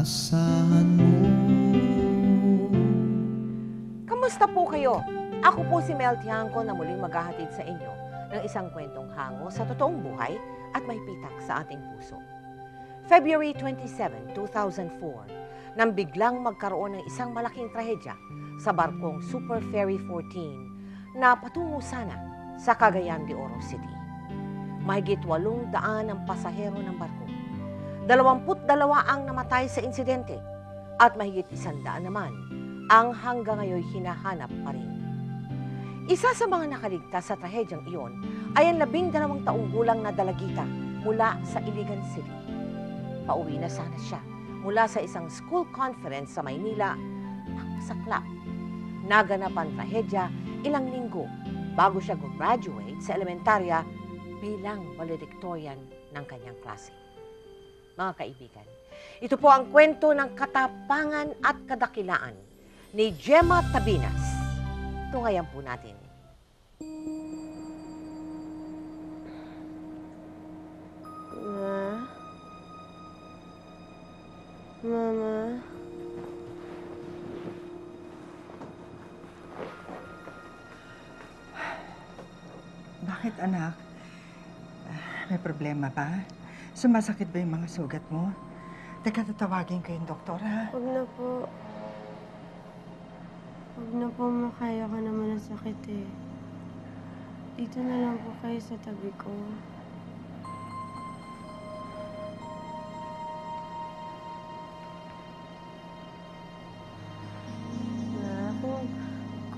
inaasahan mo. Kamusta po kayo? Ako po si Mel Tiangco na muling maghahatid sa inyo ng isang kwentong hango sa totoong buhay at may pitak sa ating puso. February 27, 2004, nang biglang magkaroon ng isang malaking trahedya sa barkong Super Ferry 14 na patungo sana sa Cagayan de Oro City. Mahigit 800 ang pasahero ng barko. 22 ang namatay sa insidente at mahigit 100 naman ang hanggang ngayon hinahanap pa rin. Isa sa mga nakaligtas sa trahedyang iyon ay ang 12 taong gulang na dalagita mula sa Iligan City. Pauwi na sana siya mula sa isang school conference sa Maynila nang masaklap. Naganap ang trahedya ilang linggo bago siya graduate sa elementarya bilang valedictorian ng kanyang klase. Mga kaibigan, ito po ang kwento ng katapangan at kadakilaan ni Gemma Tabinas. Tungayan po natin. Mama? Bakit, anak? May problema ba? Sumasakit ba yung mga sugat mo? Teka, tatawagin ko yung doktor, ha? Huwag na po. Huwag na po, makaya ko naman ang sakit eh. Dito na lang po kayo sa tabi ko.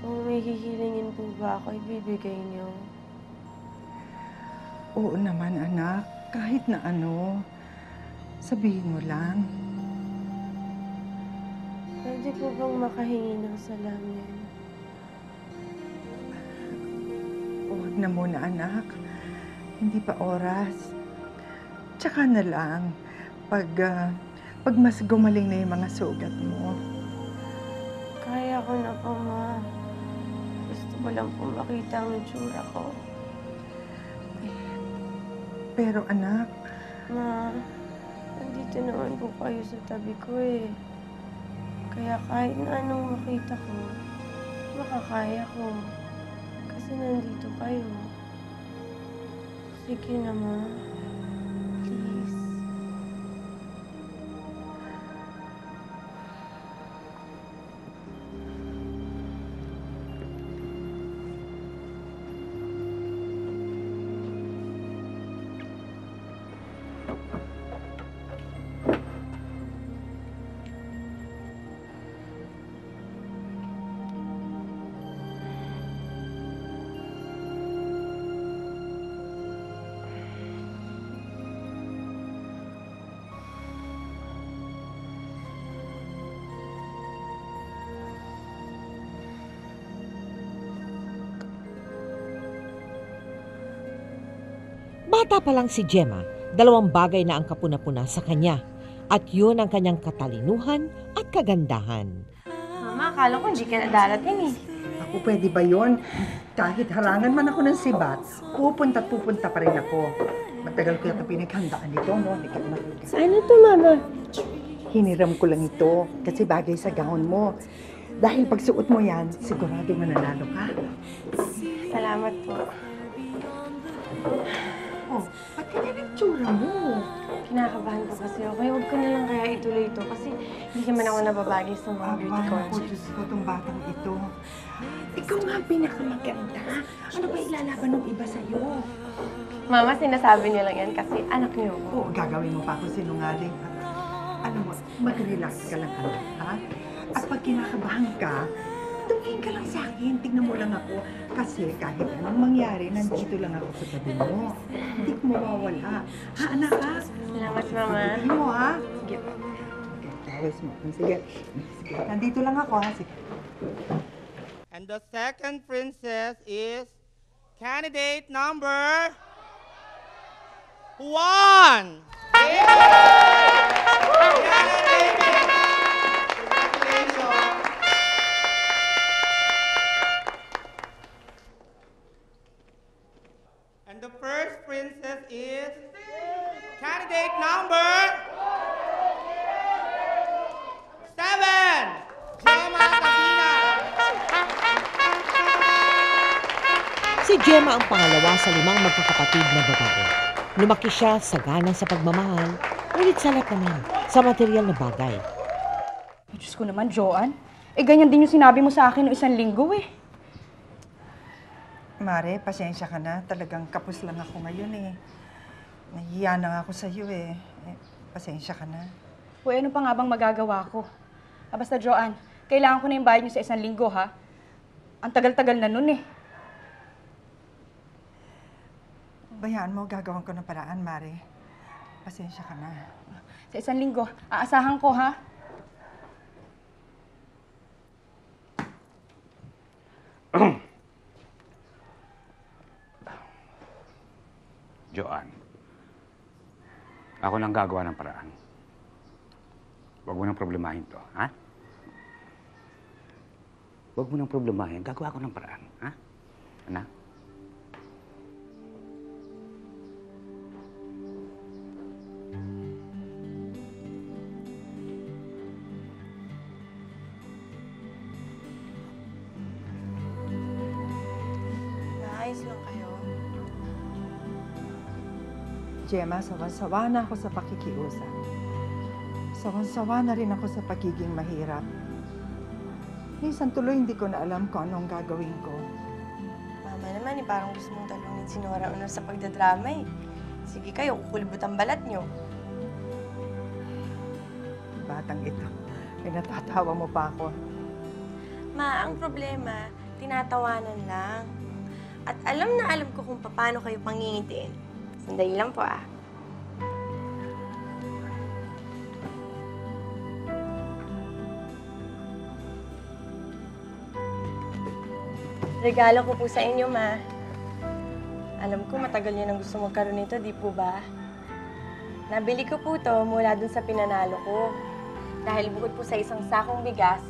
Kung may hihilingin po ba ako, ibibigay niyo. Oo naman, anak. Kahit na ano. Sabihin mo lang. Pwede po bang makahingi ng salamin? Huwag na muna, anak. Hindi pa oras. Tsaka na lang. Pag mas gumaling na yung mga sugat mo. Kaya ko na po, Ma. Gusto ko lang po makita ang itsura ko. Pero anak, Ma, nandito naman po kayo sa tabi ko eh. Kaya kahit na anong makita ko, makakaya ko. Kasi nandito kayo. Sige na, Ma. Please. Bata pa lang si Gemma, 2 bagay na ang kapuna-puna sa kanya. At yun ang kanyang katalinuhan at kagandahan. Mama, akala ko hindi ka na darating eh. ako pwede ba yon? Kahit harangan man ako ng sibat, pupunta pa rin ako. Matagal ko yata pinaghandaan ito, no? Ano to, Mama? Hiniram ko lang ito kasi bagay sa gown mo. Dahil pag suot mo yan, sigurado mananalo ka. Salamat po. Oh, ba't ganyan ang tsura mo? Kinakabahan po kasi ako. Kaya huwag ko na lang kaya ituloy ito kasi hindi naman ako nababagay sa mga beauty Aba, contest. Diyos ko, itong batang ito. Ikaw nga ang pinakamaganda. Ano ba ilalaban ng iba sa'yo? Mama, sinasabi niyo lang yan kasi anak niyo ako. Oo, gagawin mo pa ako sinungaling. Ano mo, mag-relax ka lang, anak, ha? At pag kinakabahan ka, tumingin ka lang sa akin. Tignan mo lang ako. Kasi kahit anong mangyari, nandito lang ako sa tabi mo. Hindi ko mawawala. Ha, anak, ha? Salamat, Mama. Sabihin mo, ha? Sige. Okay, tawis mo. Sige. Sige. Nandito lang ako, ha? Sige. And the second princess is candidate number 1. And the first princess is candidate number Si Gemma ang pangalawa sa 5 magkakapatid na babae. Lumaki siya sagana sa pagmamahal, ngunit salat naman sa material na bagay. Ay, Diyos ko naman, Joanne. Ganyan din yung sinabi mo sa akin noong 1 linggo eh. Mare, pasensya ka na. Talagang kapos lang ako ngayon eh. Nahiya na nga ako sa'yo eh. Pasensya ka na. Uy, ano pa nga bang magagawa ko? Basta, Joanne, kailangan ko na yung bayad niyo sa 1 linggo, ha? Ang tagal-tagal na nun eh. Bayaan mo, gagawin ko ng paraan, Mare. Pasensya ka na. Sa 1 linggo, aasahan ko, ha? Joanne, ako lang gagawa ng paraan. Huwag mo nang problemahin to, ha? Huwag mo nang problemahin. Gagawa ko ng paraan, ha? Anak? Naayos lang kayo. Gemma, sawan-sawa na ako sa pakikiusap. Sawan-sawa na rin ako sa pagiging mahirap. Minsan tuloy hindi ko na alam kung anong gagawin ko. Mama naman, parang gusto mong talungin si Nora Honor sa pagdadrama eh. Sige kayo, kukulbot ang balat nyo. Batang ito, pinatatawa mo pa ako. Ma, ang problema, tinatawanan lang. At alam na alam ko kung paano kayo pangingitiin. Sandali lang po ah. Regalo ko po sa inyo, Ma. Alam ko matagal niyo nang gusto magkaroon nito, di po ba? Nabili ko po to mula dun sa pinanalo ko. Dahil bukod po sa isang sakong bigas,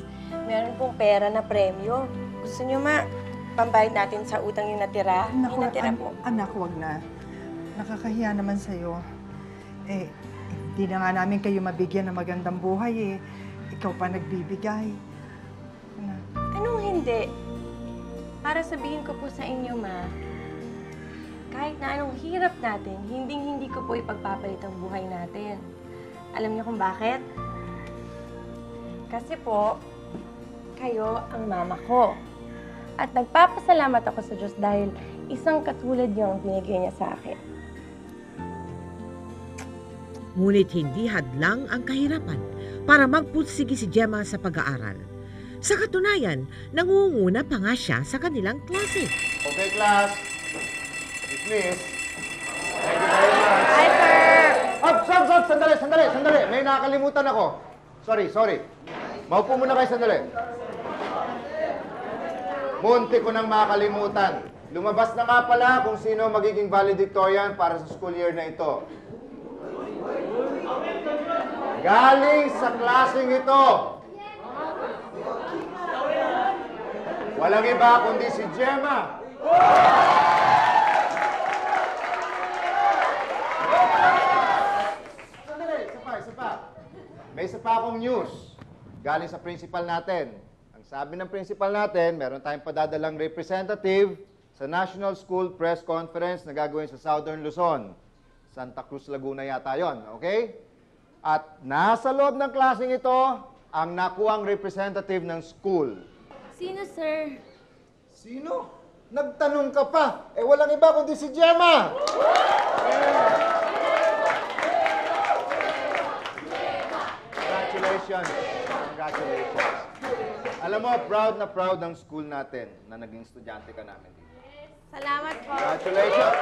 meron pong pera na premyo. Gusto niyo, Ma, pambayad natin sa utang yung natira? Naku, Yung natira po. anak, wag na. Nakakahiya naman sa'yo. Hindi na nga namin kayo mabigyan ng magandang buhay eh. Ikaw pa nagbibigay. Anak. Anong hindi? Para sabihin ko po sa inyo, Ma, kahit na anong hirap natin, hindi ko po ipagpapalit ang buhay natin. Alam niyo kung bakit? Kasi po, kayo ang mama ko. At nagpapasalamat ako sa Diyos dahil isang katulad niyo ang binigay niya sa akin. Ngunit hindi hadlang ang kahirapan para magpursige si Gemma sa pag-aaral. Sa katunayan, nangunguna pa nga siya sa kanilang klase. Okay, class. Dismiss. Thank you very much. Hi, sir! Stop! Sandali. May nakakalimutan ako. Sorry. Maupo muna kayo sandali. Munti ko nang makalimutan. Lumabas na nga pala kung sino magiging valedictorian para sa school year na ito. Galing sa klaseng ito. Walang iba kundi si Gemma. Sandali, isa pa. May isa pa akong news. Galing sa principal natin. Ang sabi ng principal natin, meron tayong padadalang representative sa National School Press Conference na gagawin sa Southern Luzon. Santa Cruz, Laguna yata yon, okay? At nasa loob ng klaseng ito, ang nakuhang representative ng school. Sino, sir? Sino? Nagtanong ka pa. Walang iba kundi si Gemma. Congratulations. Alam mo, proud na proud ang school natin na naging estudyante ka namin dito. Salamat po. Congratulations.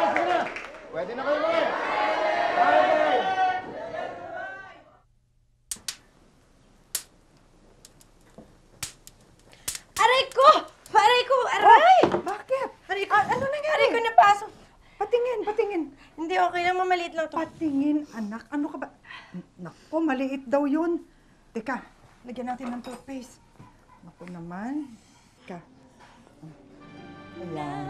Sige na. Pwede na kayo mga. Bye. Aray ko! Aray! Bakit? Ano nangyari? Aray ko napasok. Patingin. Hindi, okay lang. Mamaliit lang to. Patingin, anak. Ano ka ba? Naku, maliit daw yun. Teka, lagyan natin ng toothpaste. Naku naman. Teka. Ayan.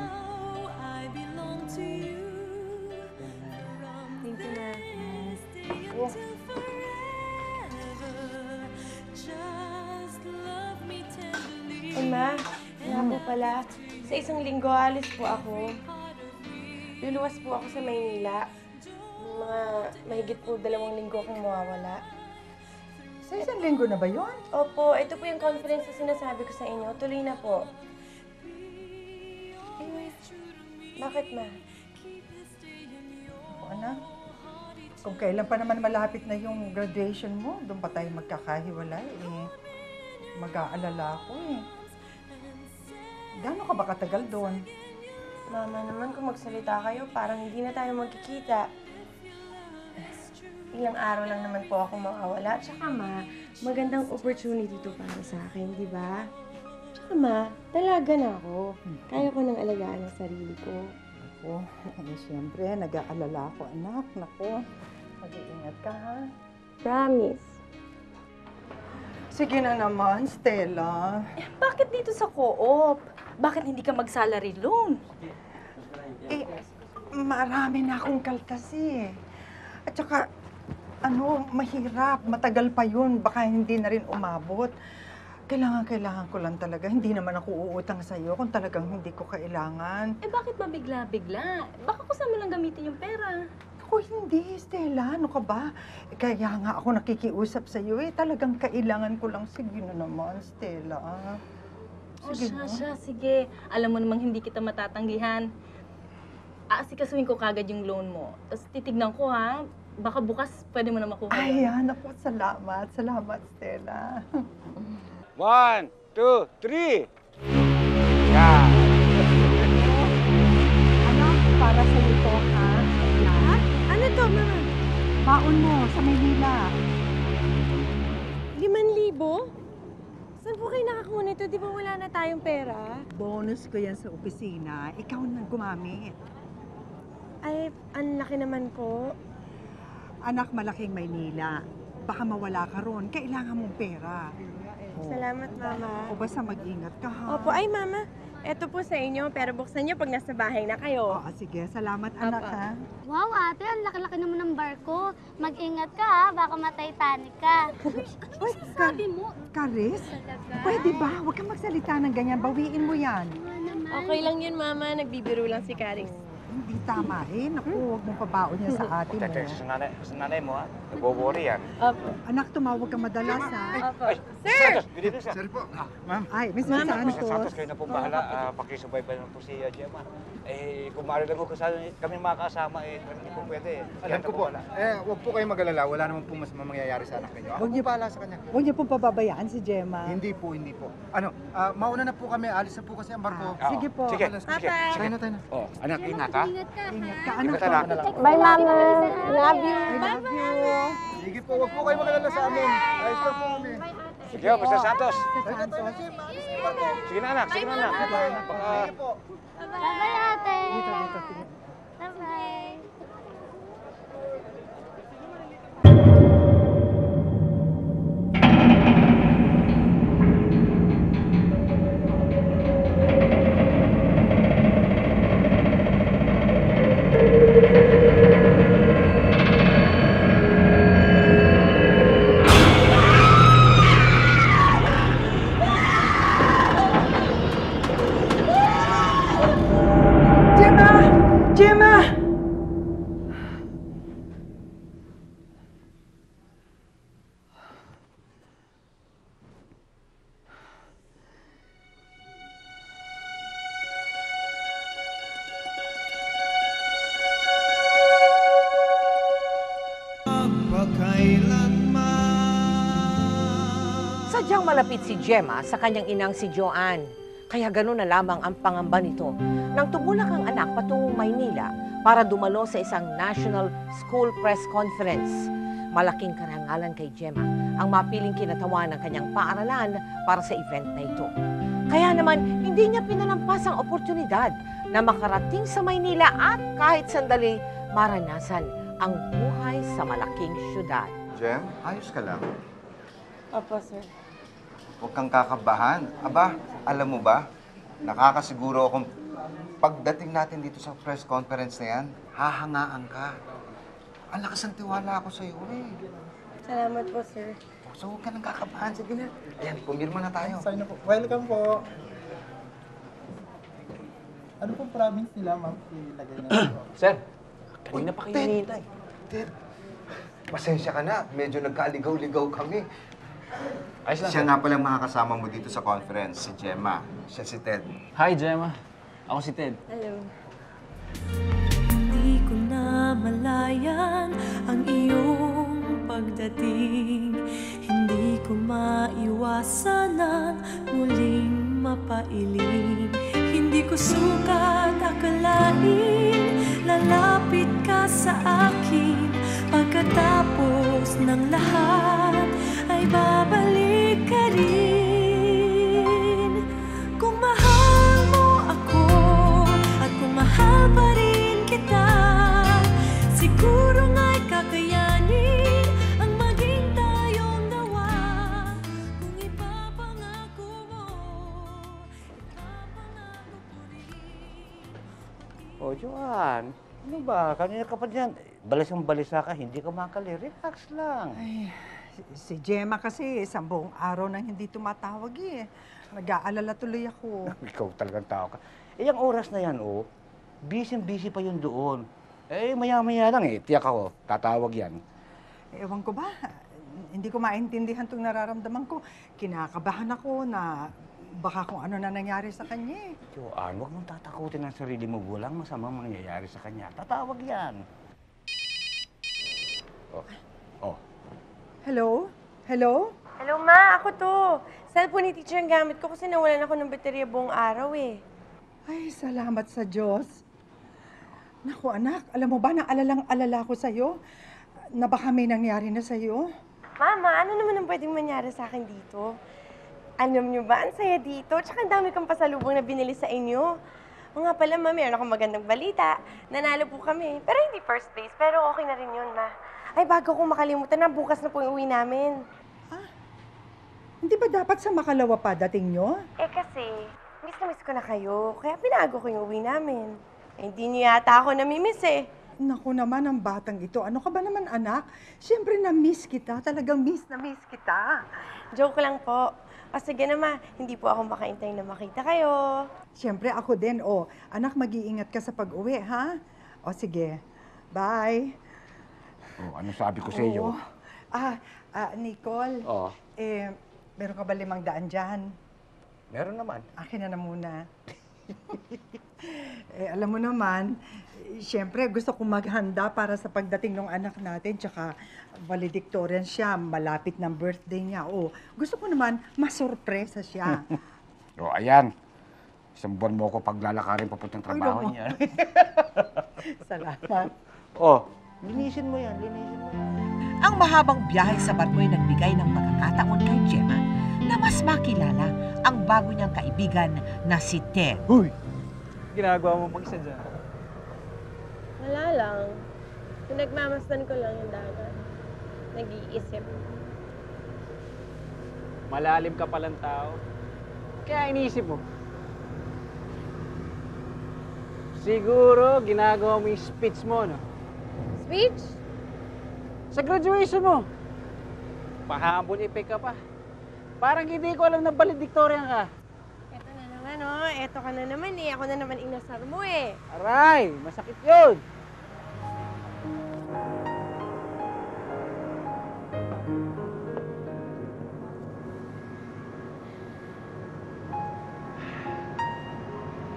Thank you, Ma. Oh. pala, sa isang linggo alis po ako. Luluwas po ako sa Maynila. Mga mahigit po 2 linggo akong mawawala. Sa isang linggo na ba yun? Opo, ito po yung conference na sinasabi ko sa inyo. Tuloy na po. Bakit, ma? O anak, kung kailan pa naman malapit na yung graduation mo, doon pa tayo magkakahiwalay eh. Mag-aalala ako eh. Gaano ka ba katagal doon? Mama naman, kung magsalita kayo, parang hindi na tayo magkikita. Ilang araw lang naman po ako mawawala. Tsaka ma, magandang opportunity to para sa akin, di ba? Tsaka ma, dalaga na ako. Kaya ko nang alagaan ang sarili ko. Ako, siyempre, nag-aalala ako, anak. Naku, mag-iingat ka, ha? Promise. Sige na naman, Stella. Bakit dito sa co-op? Bakit hindi ka mag-salary loan? Eh, marami na akong kaltas eh. At saka, mahirap. Matagal pa yun. Baka hindi na rin umabot. Kailangan ko lang talaga. Hindi naman ako uutang sa'yo kung talagang hindi ko kailangan. Eh bakit ba bigla-bigla? Baka kung saan mo lang gamitin yung pera. Ako hindi, Stella. Ano ka ba? Kaya nga ako nakikiusap sa'yo eh. Talagang kailangan ko lang. Sige na naman, Stella. Sige na. Sige. Alam mo namang hindi kita matatanggihan. Aasikasuhin ko kagad yung loan mo. Tapos titignan ko ha. Baka bukas pwede mo na makuha. Ayan, ako. Salamat. Salamat, Stella. 1, 2, 3. Yan. Anak, para sa'yo to, ha? Anak? Ano to, mama? Baon mo sa Maynila. 5,000? Saan po kayo nakakuha nito? Di ba wala na tayong pera? Bonus ko yan sa opisina. Ikaw na gumamit. Ay, ang laki naman po. Anak, malaking Maynila. Baka mawala ka ron. Kailangan mong pera. Salamat, mama. O basta mag-ingat ka, ha? Opo, ay mama, eto po sa inyo, pero buksan niyo pag nasa bahay na kayo. Oo, sige. Salamat, anak, ha? Wow, ate, ang laki-laki naman ng barko. Mag-ingat ka ha, baka matitanic ka. Uy, Sabi mo, Karis? talaga? Pwede ba? Huwag kang magsalita ng ganyan. Bawiin mo yan. Okay lang yun, mama. Nagbibiro lang si Karis. Hindi tama eh. Naku, huwag mong pabaon yan sa ate mo. Sa nanay mo, ha? Nagbo-worry yan. Opo. Anak, tumawag ka madalas, ha? Opo. Sir! Dito siya. Sir po. Ma'am. Ay, Mr. Ma'am. Mr. Santos, Santos. kayo na po bahala. Pakisubay pa lang po si Gemma. Eh, kung maaari lang po kami makakasama, hindi po pwede. Alam ko po. Huwag po kayong mag-alala. Wala naman po mas mangyayari sa anak ninyo. Ako Huwag niyo- po bahala sa kanya. Huwag niyo pong pababayaan si Gemma. Hindi po. Mauna na po kami. Alis na po kasi ang barko. Oo. Sige po. Sige. Bye-bye. Sakay na tayo na. Oh, anak, ingat ha. Ingat ka Ingat ha. ka, anak. Ingat, anak. Bye, mama. Love you. I love you. Sige po. Huwag po kayong mag-alala sa amin. Ayos lang po kami. Sige, Mr. Santos. Mr. Santos. Sige na, anak. Sige na, anak. Sige po. Bye-bye, ate. Dito, dito. Sige. Bye-bye. Gemma! Gemma! Sadyang malapit si Gemma sa kanyang inang si Joanne. Kaya gano'n na lamang ang pangamba nito nang tumulak ang anak patungong Maynila para dumalo sa isang National School Press Conference. Malaking karangalan kay Gemma ang mapiling kinatawan ng kanyang paaralan para sa event na ito. Kaya naman, hindi niya pinalampas ang oportunidad na makarating sa Maynila at kahit sandali maranasan ang buhay sa malaking syudad. Jem, ayos ka lang. Opo, sir. Huwag kang kakabahan. Aba, alam mo ba, nakakasiguro akong pagdating natin dito sa press conference na yan, hahangaan ka. Ang lakas ng tiwala ako sa iyo eh. Salamat po, sir. So huwag ka nang kakabahan. Sige na. Ayan, pumirma na tayo. Sign up po. Welcome po. Ano pong province nila, ma'am? Ilagay na ito. Sir, kanina pa kayo hinihintay. Ted, pasensya ka na. Medyo nagkaaligaw-ligaw kami. Ayos lang. Siya nga pala makakasama mo dito sa conference, si Gemma. Siya si Ted. Hi, Gemma. Ako si Ted. Hello. Hindi ko na malayan ang iyong pagdating. Hindi ko maiwasan ang muling mapailing. Hindi ko sukat akalain lalapit ka sa akin. Pagkatapos ng lahat ay babalik ka rin. Kung mahal mo ako at kung mahal pa rin kita, siguro nga'y kakayanin ang maging tayong dalawa. Kung ipapangako mo, ipapangako ko rin. O, Joan, ano ba? Kanina ka pa dyan. Balisang-balisa ka, hindi ka makali. Relax lang. Ay, si Gemma kasi, 10 araw nang hindi tumatawag eh. Nag-aalala tuloy ako. Ikaw talagang tao ka. Eh, yung oras na yan, oh, busy-busy pa yun doon. Eh, maya-maya lang eh. Tiyak ako, tatawag yan. Ewan ko ba, hindi ko maintindihan itong nararamdaman ko. Kinakabahan ako na baka kung ano na nangyari sa kanya eh. Joan, huwag mong tatakutin ang sarili mo. Walang masamang mangyayari sa kanya. Tatawag yan. Oh. Hello? Hello? Hello, Ma. Ako to. Cellphone ni teacher ang gamit ko kasi nawalan ako ng baterya buong araw eh. Ay, salamat sa Diyos. Naku anak, alam mo ba na alalang-alala ko sa'yo? Na baka may nangyari na sa'yo? Mama, ano naman ang pwedeng mangyari sa akin dito? Alam niyo ba, ang saya dito. Tsaka ang dami kang pasalubong na binili sa inyo. O nga pala, Ma, meron akong magandang balita. Nanalo po kami. Pero hindi first place, pero okay na rin yun, Ma. Ay, bago ko makalimutan na, bukas na po yung uwi namin. Hindi ba dapat sa makalawa pa dating nyo? Eh kasi, miss na miss ko na kayo. Kaya pinago ko yung uwi namin. Eh, hindi niyo yata ako namimiss eh. Naku naman, ang batang ito. Ano ka ba naman, anak? Siyempre, na-miss kita. Talagang miss na miss kita. Joke lang po. O sige na, Ma, hindi po ako makaintay na makita kayo. Siyempre, ako din. O, anak, mag-iingat ka sa pag-uwi, ha? O, sige. Bye. Oh, ano sabi ko sa iyo? Oo. Nicole. Oh. Meron ka ba 500 dyan? Meron naman. Akin na muna. Alam mo naman, siyempre gusto kong maghanda para sa pagdating ng anak natin, tsaka valedictorian siya, malapit ng birthday niya. O, gusto ko naman masurpresa siya. O, ayan. 1 buwan mo ako paglalakarin papuntang trabaho niya. Salamat. Oh, linisin mo yan, linisin mo yan. Ang mahabang biyahe sa barko ay nagbigay ng pagkakataon kay Gemma na mas makilala ang bago niyang kaibigan na si Ted. Huy! Ginagawa mo mag-isa dyan. Wala lang. Pinagmamasdan ko lang yung dagat. Nag-iisip. Malalim ka palang tao. Kaya iniisip mo. Siguro, ginagawa mo yung speech mo, no? Speech? Sa graduation mo. Pahambol effect ka pa. Parang hindi ko alam na valedictorian ka. Eto na naman, oh. Eto ka na naman eh. Ako na naman inasar mo eh. Aray, masakit yun.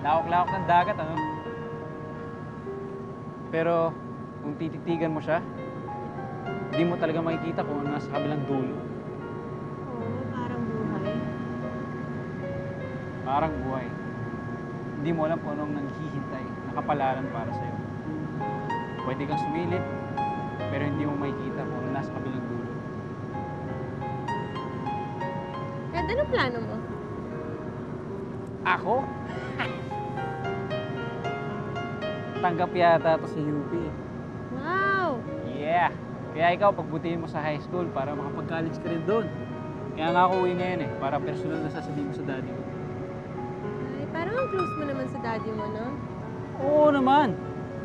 Lawak-lawak ng dagat, ano? Pero, kung tititigan mo siya, hindi mo talaga makikita kung ano nasa kabilang dulo. Oo, parang buhay. Parang buhay. Hindi mo alam kung anong nanghihintay, nakapalaran para sa'yo. Pwede kang sumilip, pero hindi mo makikita kung ano nasa kabilang dulo. Ed, ano plano mo? Ako? Tanggap yata ito sa UP. Wow! Yeah! Kaya ikaw, pagbutihin mo sa high school para makapag-college ka rin doon. Kaya nga ako uwi ngayon eh, para personal na sasabihin mo sa daddy mo. Ay, parang ang close mo naman sa daddy mo, no? Oo naman!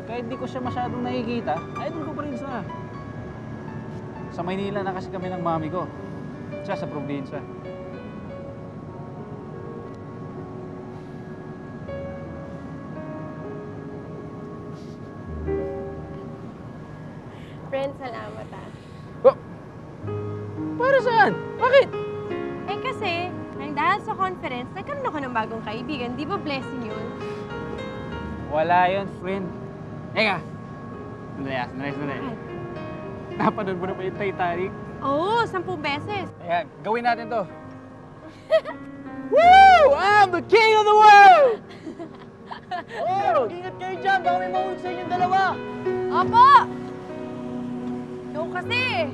Kahit di ko siya masyadong nakikita, ay doon ko pa rin sa... Sa Maynila na kasi kami ng mami ko. Siya sa probinsya. Friend, salamat Para saan? Bakit? Eh kasi, nang dahil sa conference, nagkaroon ako ng bagong kaibigan. Di ba blessing yun? Wala yun, friend. Eka. Sandali. Napanood mo na ba yung Titanic? Oo, 10 beses. Ayan, gawin natin to. Woo! I'm the king of the world! Oh, ingat kayo dyan. Baka may mahulog sa inyong dalawa. Opo! Yung kasi.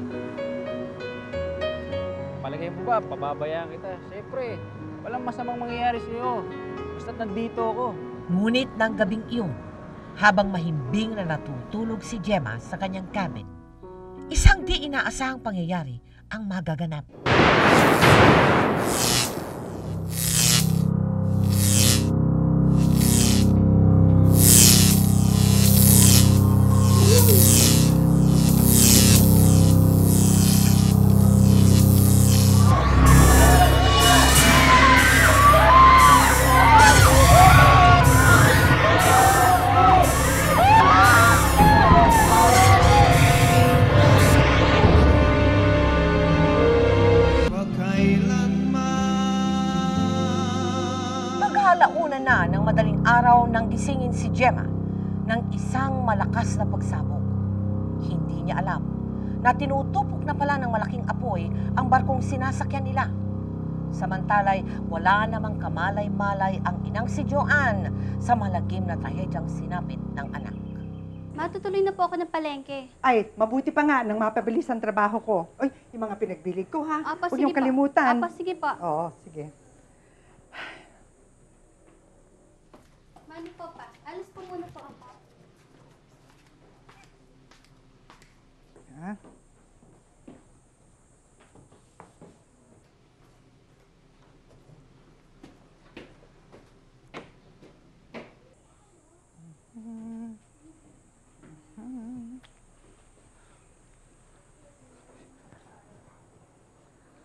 Palagay mo ba, pababayaan kita? Siyempre, walang masamang mangyayari sa'yo. Basta't nandito ako. Ngunit ng gabing iyon, habang mahimbing na natutulog si Gemma sa kanyang cabin, isang di inaasahang pangyayari ang magaganap. Maghalauna na ng madaling araw nang gisingin si Gemma ng isang malakas na pagsabog. Hindi niya alam na tinutupok na pala ng malaking apoy ang barkong sinasakyan nila. Samantalay, wala namang kamalay-malay ang inang si Joanne sa malagim na trahedyang sinapit ng anak. Matutuloy na po ako ng palengke. Ay, mabuti pa nga nang mapabilis ang trabaho ko. Ay, yung mga pinagbilig ko, ha? Apa, Huwag sige niyong po. kalimutan. Apa, sige po. Oo, sige. Mano po pa. Alis po muna po ako. Ha?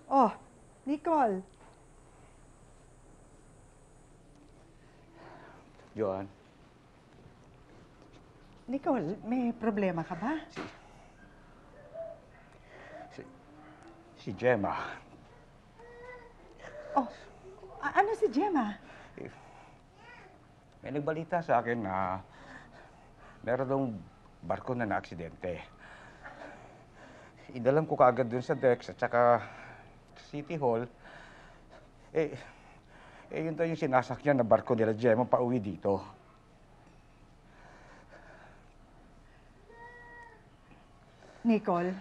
Oh, Nicole. Joan, Nicole, may problema ka ba? si Gemma. Oh, ano si Gemma? May nagbalita sa akin na meron daw barko na naaksidente. Idalam ko kaagad dun sa decks at saka City Hall. Yun daw yung sinasakyan na barko nila Gemma pauwi dito. Nicole,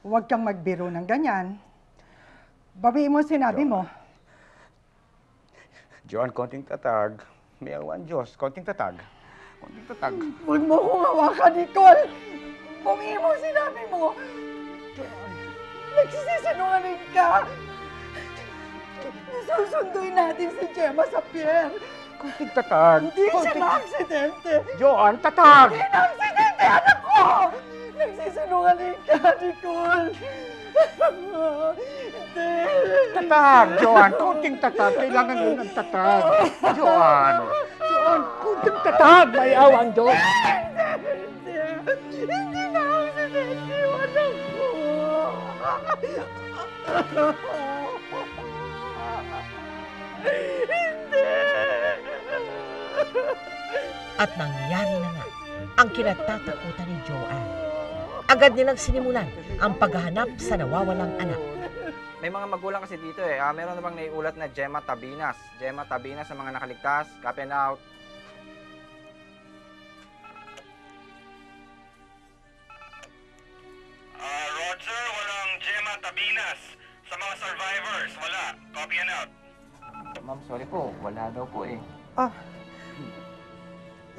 huwag kang magbiro ng ganyan. Bawiin mo sinabi mo. Joan, konting tatag. May awan Diyos, konting tatag. Konting tatag. Huwag mo kong hawakan, Nicole! Bawiin mo sinabi mo. Nagsisinungaling ka! Susunduin natin si Gemma sa pier. Konting tatag. Hindi siya na-aksidente. Joan, tatag! Hindi na-aksidente, anak ko! Nagsisinungaling ka, Nicole. Hindi. Tatag, Joan, konting tatag. Kailangan mo ng tatag. Joan, konting tatag. May awan Diyos. Hindi na-aksidente yung anak ko. At nangyari na nga ang kinatatakutan ni Joanne. Agad nilang sinimulan ang paghahanap sa nawawalang anak. May mga magulang kasi dito eh. Meron na bang naiulat na Gemma Tabinas? Gemma Tabinas sa mga nakaligtas. Copy and out. Roger, walang Gemma Tabinas. Sa mga survivors, wala. Copy and out. Ma'am, sorry po. Wala daw po eh.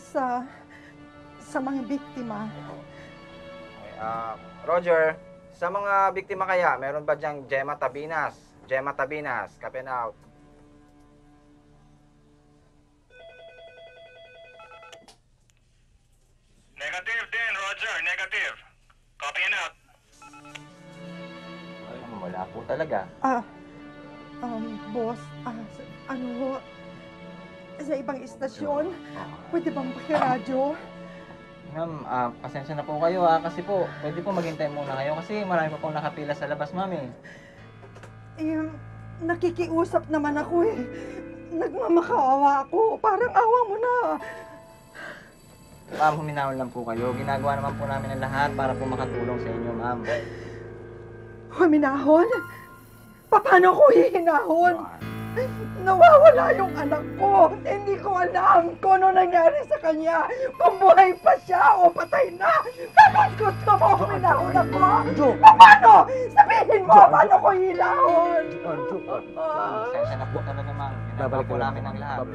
Sa mga biktima. Okay, Roger, sa mga biktima kaya, meron ba diyang Gemma Tabinas? Gemma Tabinas, copy and out. Negative din, Roger. Negative. Copy and out. Wala po talaga. Boss, sa ibang istasyon, pwede bang pakiradyo? Ma'am, pasensya na po kayo kasi po, pwede po maghintay muna kayo kasi marami pa pong nakapila sa labas, ma'am eh. Nakikiusap naman ako eh. Nagmamakaawa ako. Parang awa mo na. Ma'am, huminahon lang po kayo. Ginagawa naman po namin ang lahat para po makatulong sa inyo, ma'am. Huminahon? Paano ko hihinahon? Nawawala yung anak ko. Hindi ko alam kung ano nangyari sa kanya. Kung buhay pa siya o patay na. Tapos gusto mo huminahon ako? Paano? Sabihin mo, paano ko hilahon? Pasensya na po talaga, ma'am. Ginagawa po namin ang lahat.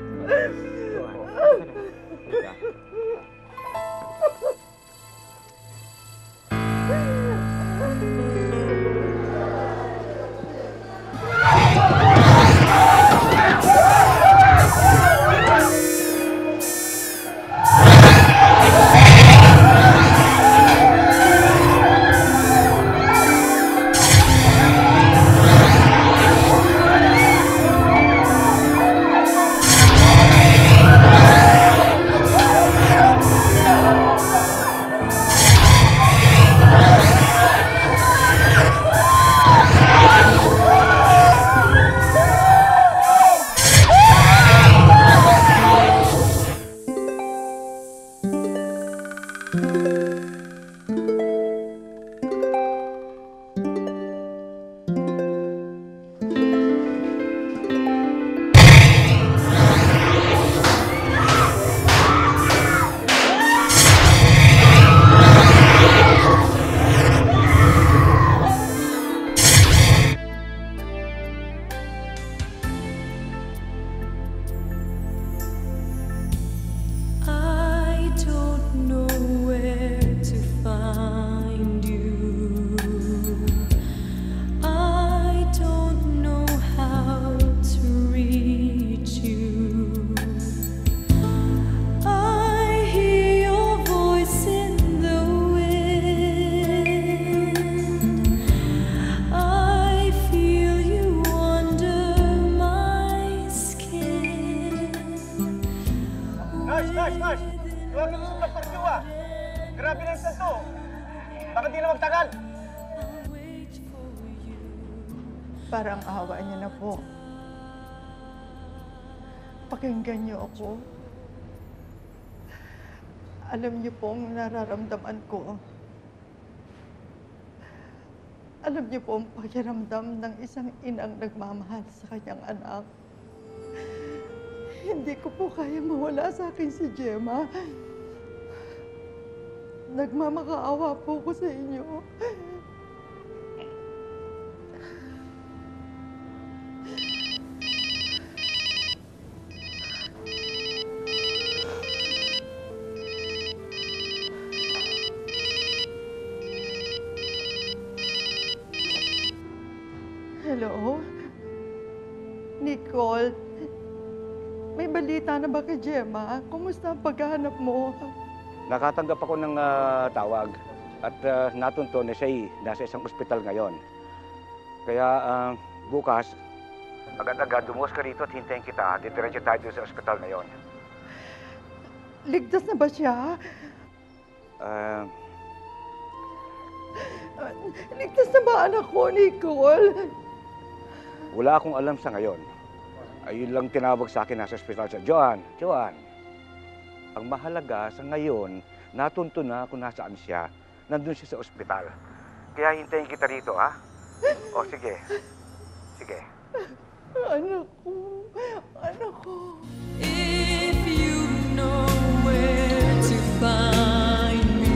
Grabe na sa to. Bakit di na magtagal? Parang awa niyo na po. Pakinggan niyo ako. Alam niyo pong nararamdaman ko. Alam niyo po ang pakiramdam ng isang inang nagmamahal sa kanyang anak. Hindi ko po kaya mawala sa akin si Gemma. Nagmamakaawa po ko sa inyo. Hello? Nicole? May balita na ba kay Gemma? Kumusta ang paghahanap mo? Nakatanggap ako ng tawag at natunto na siya nasa isang ospital ngayon. Kaya bukas, agad-agad dumuwas ka rito at hintayin kita. Didiretso tayo doon sa ospital ngayon. Ligtas na ba siya? Ligtas na ba anak ko, Nicole? Wala akong alam sa ngayon. Ayun lang tinawag sa akin nasa ospital siya. Joan, ang mahalaga sa ngayon, natunto na kung nasaan siya. Nandun siya sa ospital. Kaya hintayin kita rito, ha? O, sige. Sige. Anak ko. Anak ko. If you know where to find me,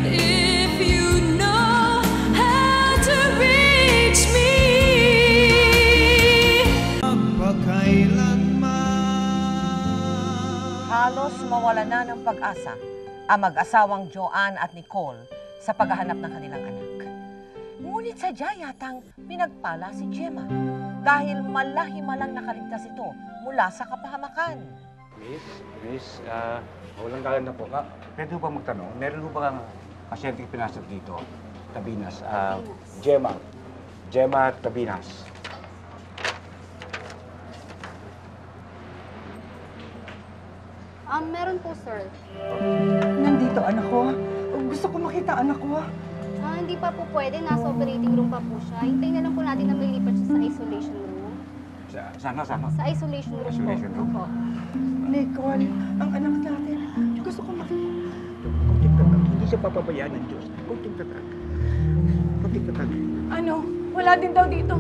if you know how to reach me, halos mawala na ng pag-asa ang mag-asawang Joan at Nicole sa paghahanap ng kanilang anak. Ngunit sadya yatang pinagpala si Gemma dahil malahimalang nakaligtas ito mula sa kapahamakan. Miss, walang galang na po. Pwede ba magtanong? Meron ba kang pasyenteng pinasok dito? Tabinas. Gemma Tabinas. Meron po, sir. Nandito anak ko. Gusto ko makita anak ko. Hindi pa po pwede. Nasa operating room pa po siya. Hintayin na lang po natin na may lipat siya sa isolation room. Sana? Sa isolation room Isolation room. po. Nicole, ang anak natin. Gusto ko makita. Kunting tatag. Hindi siya papabayaan ng Diyos. Kunting tatag. Kunting tatag. Ano? Wala din daw dito.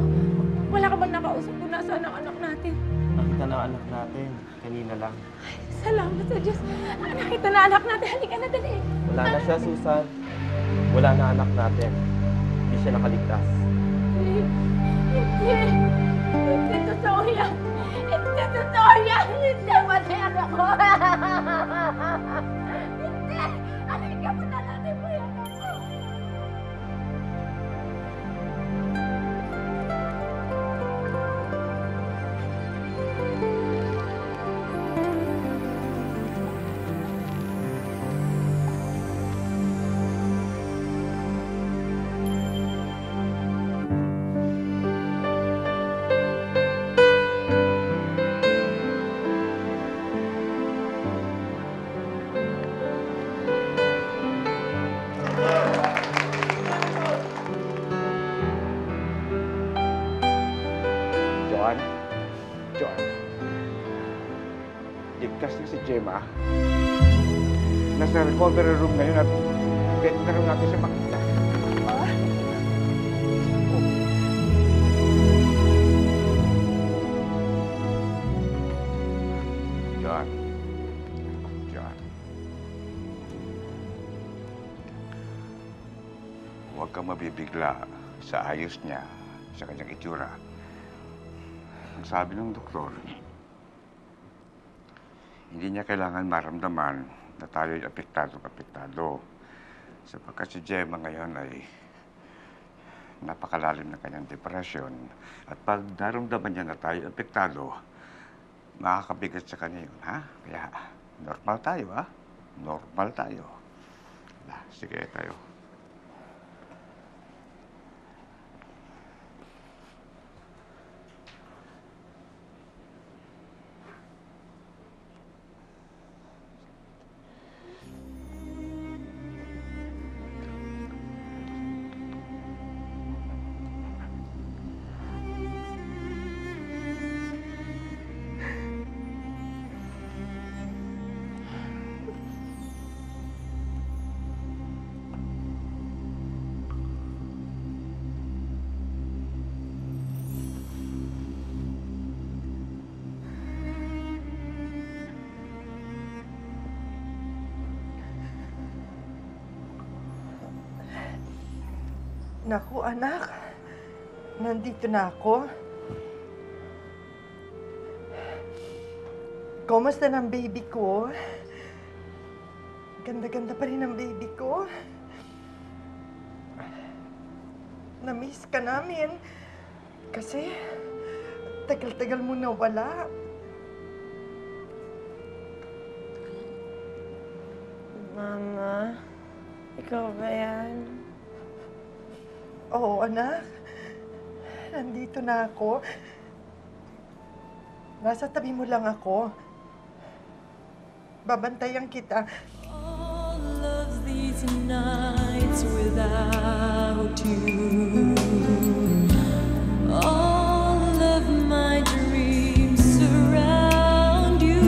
Wala ka bang nakausap kung nasaan ang anak natin? Nakita na anak natin. Kanina lang. Salamat sa Diyos. Nakita na anak natin. Halika na, dali. Wala na siya, Susan. Wala na anak natin. Hindi siya nakaligtas. Hindi. Hindi totoo yan. Hindi totoo yan. Hindi matay anak ko. Hindi. Halika mo na natin mo yan ako. Joan. Ligtas na si Gemma. Nasa recovery room ngayon at pwede na rin natin siya makita. Joan. Huwag kang mabibigla sa ayos niya, sa kanyang itsura. Ang sabi ng doktor, hindi niya kailangan maramdaman na tayo'y apektado. Sapagkat si Gemma ngayon ay napakalalim ng kanyang depression. At pag naramdaman niya na tayo'y apektado, makakabigat sa kanya yun, ha? Kaya normal tayo, ha? Normal tayo. Sige, tayo. Naku, anak. Nandito na ako. Kumusta ng baby ko? Ganda-ganda pa rin ang baby ko. Na-miss ka namin. Kasi, tagal-tagal mo na wala. Mama, ikaw ba yan? Oo, anak. Nandito na ako. Nasa tabi mo lang ako. Babantayan kita. All of these nights without you. All of my dreams surround you.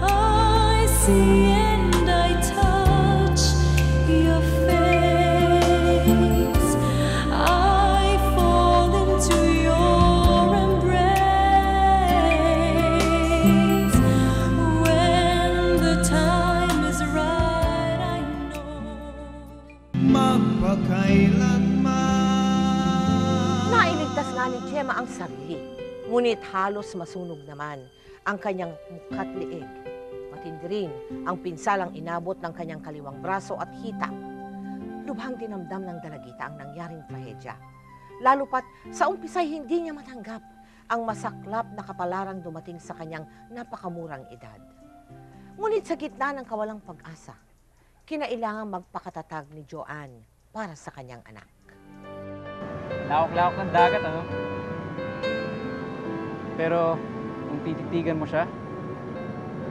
I see and I touch your face. I fall into your embrace. When the time is right, I know. Nailigtas nga ni Gemma ang sarili, ngunit halos masunog naman ang kanyang mukha't liig. Matindi rin ang pinsalang inabot ng kanyang kaliwang braso at hita. Lubhang dinamdam ng dalagita ang nangyaring trahedya. Lalo pat sa umpisa'y hindi niya matanggap ang masaklap na kapalarang dumating sa kanyang napakamurang edad. Ngunit sa gitna ng kawalang pag-asa, kinailangang magpakatatag ni Joanne para sa kanyang anak. Lawak-lawak ng dagat, ano? Pero kung tititigan mo siya,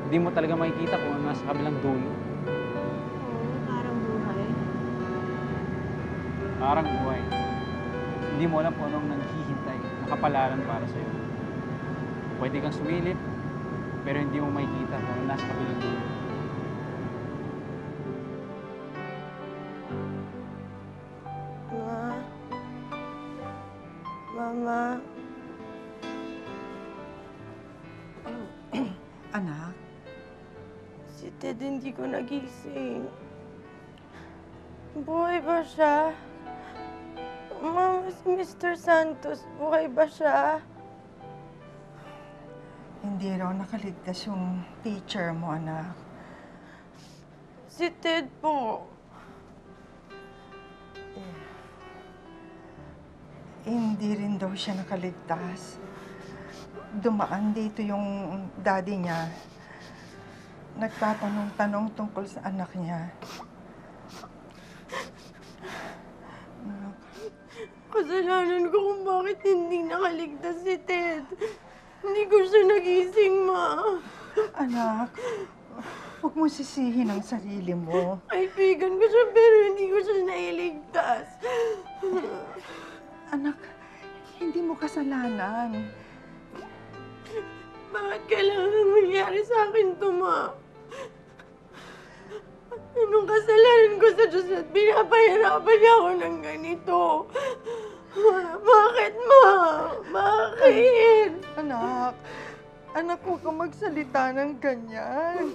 Hindi mo talaga makikita kung ano nasa kabilang dulo. Parang buhay. Parang buhay. Hindi mo alam kung anong naghihintay, nakapalaran para sa'yo. Pwede kang sumilip, pero hindi mo makikita kung ano nasa kabilang dulo. Mama. Anak? Si Ted hindi ko nagising. Buhay ba siya? Mama, si Mr. Santos, buhay ba siya? Hindi raw nakaligtas yung teacher mo, anak. Si Ted po. Hindi rin daw siya nakaligtas. Dumaan dito yung daddy niya. Nagtatanong-tanong tungkol sa anak niya. Kasalanan ko kung bakit hindi nakaligtas si Ted. Hindi ko siya nagising, Ma. Anak, huwag mo sisihin ang sarili mo. Kaibigan ko siya pero hindi ko siya nailigtas. Anak, hindi mo kasalanan. Bakit kailangan mangyari sa akin to, Ma? Anong kasalanan ko sa Diyos at pinapahirapan niya ako ng ganito? Bakit, Ma? Bakit? Anak, huwag kang magsalita ng ganyan.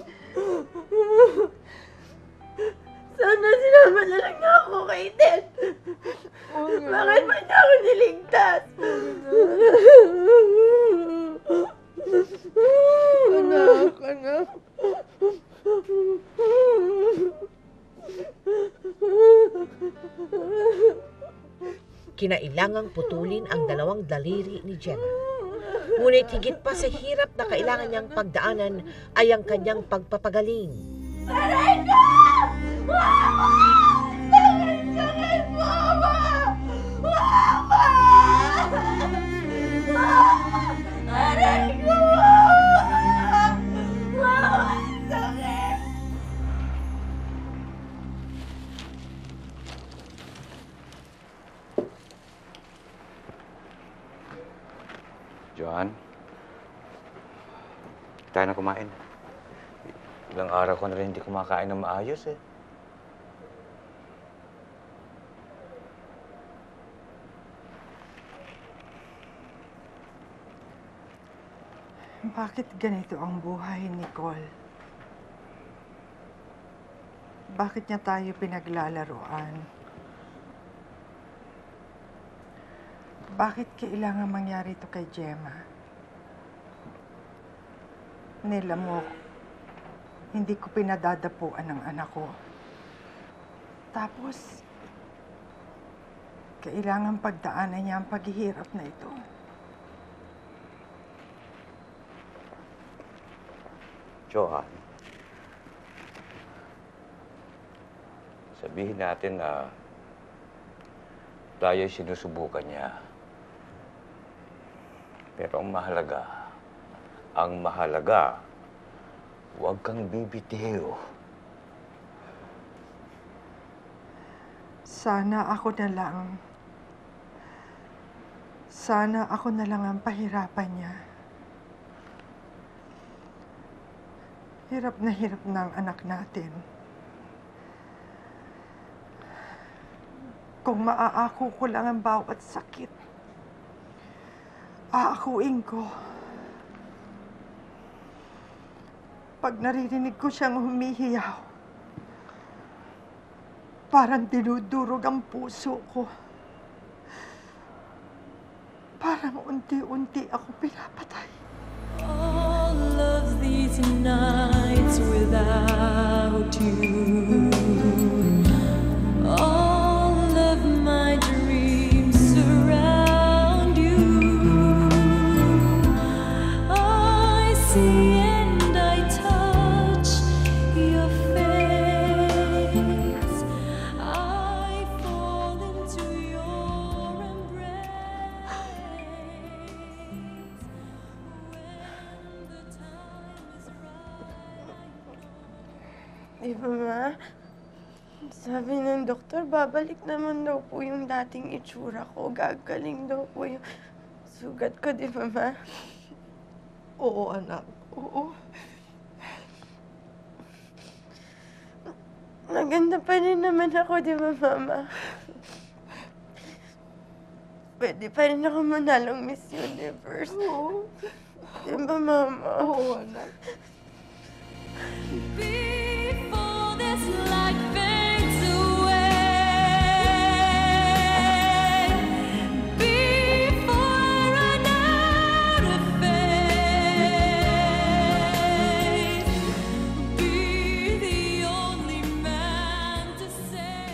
Sana sinama na lang niya ako kay Ted. Bakit ba niya ako niligtas? Anak. Kinailangang putulin ang dalawang daliri ni Gemma. Ngunit higit pa sa hirap na kailangan niyang pagdaanan ay ang kanyang pagpapagaling. Aray ko! Mama! Sakit, Mama! Mama! Mama! Aray ko! Mama! Sakit! Joan, tayo na kumain. Ilang araw ko na rin hindi kumakain ng maayos eh. Bakit ganito ang buhay, Nicole? Bakit niya tayo pinaglalaruan? Bakit kailangan mangyari ito kay Gemma? Nila mo, hindi ko pinadadapuan ang anak ko. Tapos, kailangan pagdaanan niya ang paghihirap na ito. Johan, sabihin natin na tayo sinusubukan niya. Pero ang mahalaga, huwag kang bibitiw. Sana ako na lang ang pahirapan niya. Hirap na ang anak natin. Kung maaako ko lang ang bawat sakit, aakuin ko. Pag naririnig ko siyang humihiyaw, parang dinudurog ang puso ko. Parang unti-unti ako pinapatay. All of these nights without you, all of my dreams surround you. I see and I touch your face. I fall into your embrace. When the time is right. Di ba, Ma? Sabi ng doktor, babalik naman daw po yung dating itsura ko. Gagaling daw po yung sugat ko, di ba, Ma? Oo, anak. Oo. Maganda pa rin naman ako, di ba, Mama? Pwede pa rin ako manalong Miss Universe. Oo. Di ba, Mama? Oo, anak. Before this life fades away, before I run out of faith, be the only man to say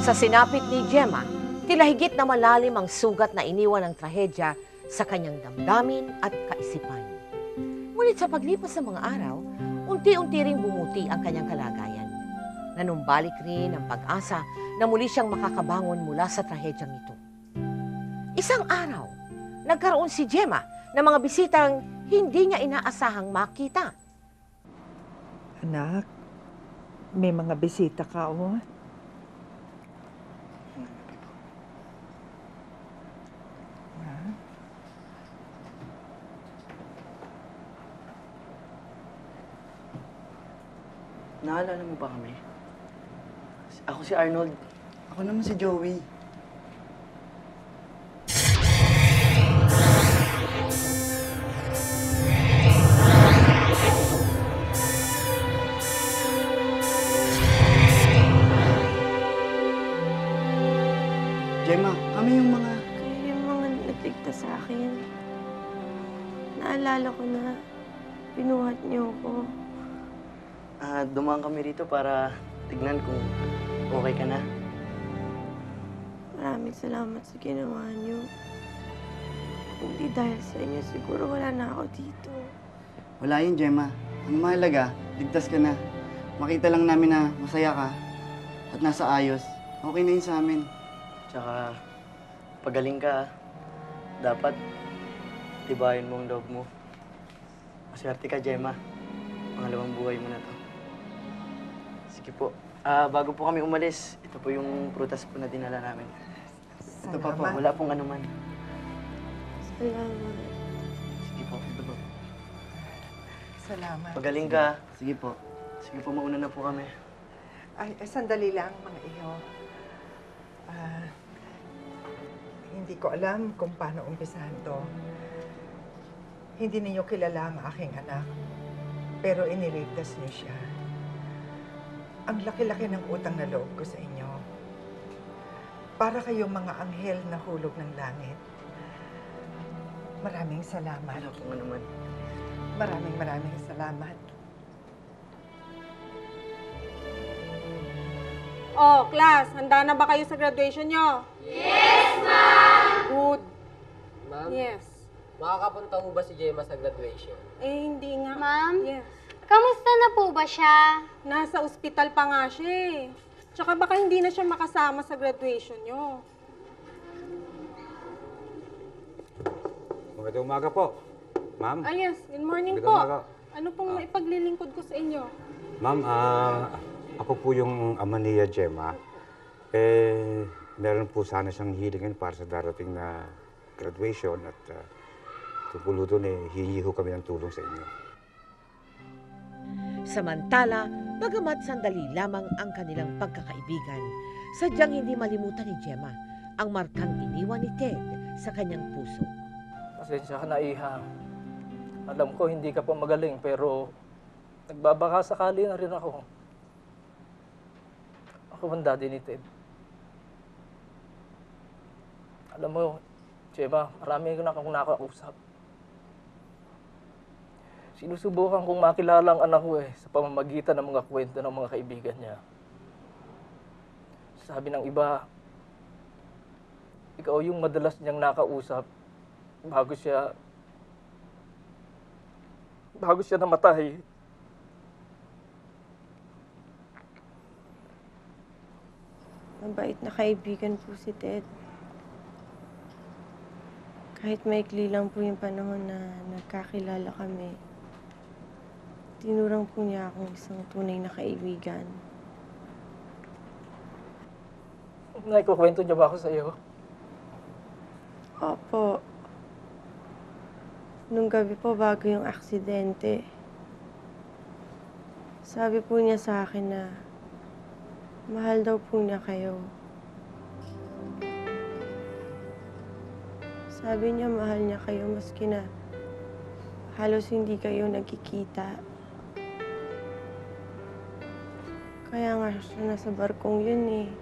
Sa sinapit ni Gemma, tila higit na malalim ang sugat na iniwan ng trahedya sa kanyang damdamin at kaisipan. Ngunit sa paglipas ng mga araw, unti-unti ring bumuti ang kanyang kalagayan. Nanumbalik rin ang pag-asa na muli siyang makakabangon mula sa trahedyang ito. Isang araw, nagkaroon si Gemma ng mga bisitang hindi niya inaasahang makita. Anak, may mga bisita ka, oh. Naalala mo ba kami? Ako si Arnold. Ako naman si Joey. Gemma, kami yung mga... Kayo yung mga nagligtas sa akin. Naalala ko na pinuhat niyo ako. Dumaan kami rito para tignan kung okay ka na. Maraming salamat sa ginawa niyo. Hindi dahil sa inyo, siguro wala na ako dito. Wala yun, Gemma. Ang mahalaga, ligtas ka na. Makita lang namin na masaya ka at nasa ayos. Okay na yun sa amin. Tsaka, pagaling ka, dapat tibayin mo ang loob mo. Maswerte ka, Gemma. Pangalawang buhay mo na to. Sige po. Bago po kami umalis, ito po yung prutas po na dinala namin. Ito pa po, wala pong anuman. Salamat. Sige po, ito po. Salamat. Pagaling ka. Sige po. Sige po, mauna na po kami. Ay, sandali lang, mga iyo. Hindi ko alam kung paano umpisahan to. Hindi ninyo kilala ang aking anak, pero iniligtas niyo siya. Ang laki-laki ng utang na loob ko sa inyo. Para kayong mga anghel na hulog ng langit. Maraming salamat. Wala pong anuman. Maraming salamat. Oh, class, handa na ba kayo sa graduation nyo? Yes, ma'am! Good. Ma'am? Yes. Makakapunta mo ba si Gemma sa graduation? Eh, hindi nga. Ma'am? Yes. Kamusta na po ba siya? Nasa ospital pa nga siya eh. Tsaka baka hindi na siya makasama sa graduation nyo. Magandang umaga po, ma'am. Ah, yes. Good morning Magandang po. umaga. Ano pong maipaglilingkod ko sa inyo? Ma'am, ako po yung ama ni Gemma. Meron po sana siyang hilingin para sa darating na graduation at tungkol doon hihingi ho kami ng tulong sa inyo. Samantala, bagamat sandali lamang ang kanilang pagkakaibigan, sadyang hindi malimutan ni Gemma ang markang iniwan ni Ted sa kanyang puso. Pasensya ka na, Iha. Alam ko hindi ka pa magaling, pero nagbabaka sakali na rin ako. Ako ang daddy ni Ted. Alam mo, Gemma, marami ko na akong nakausap. Sinusubukan kong makilala ang anak ko sa pamamagitan ng mga kwento ng mga kaibigan niya. Sabi ng iba, ikaw yung madalas niyang nakausap bago siya namatay. Mabait na kaibigan po si Ted. Kahit maikli lang po yung panahon na nagkakilala kami, tinurang po niya akong isang tunay na kaibigan. Naikukwento niya ba ako sa'yo? Opo. Nung gabi po bago yung aksidente, sabi po niya sa akin na mahal daw po niya kayo. Sabi niya mahal niya kayo maski na halos hindi kayo nagkikita. Kaya nga siya nasa barkong yun